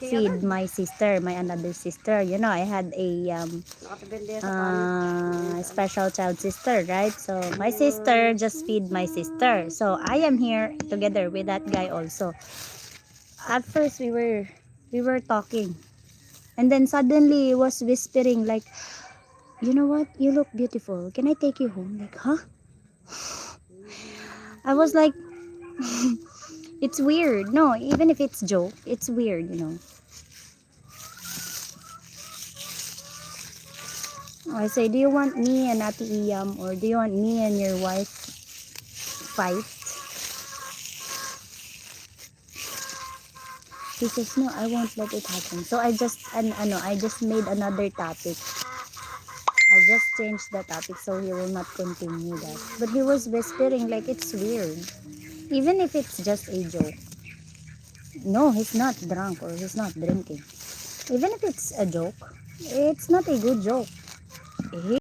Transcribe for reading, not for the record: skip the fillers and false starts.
feed my sister, my another sister. You know, I had a special child sister, right? So my sister just feed my sister. So I am here together with that guy also. At first we were talking, and then suddenly he was whispering like, you know what? You look beautiful. Can I take you home? Like, huh? I was like, it's weird. No, even if it's joke, it's weird, you know. I say, do you want me and Ate Iyam, or do you want me and your wife fight? He says, no, I won't let it happen. So I just made another topic. I just changed the topic so he will not continue that. But he was whispering like it's weird. Even if it's just a joke. No, he's not drunk or he's not drinking. Even if it's a joke, it's not a good joke.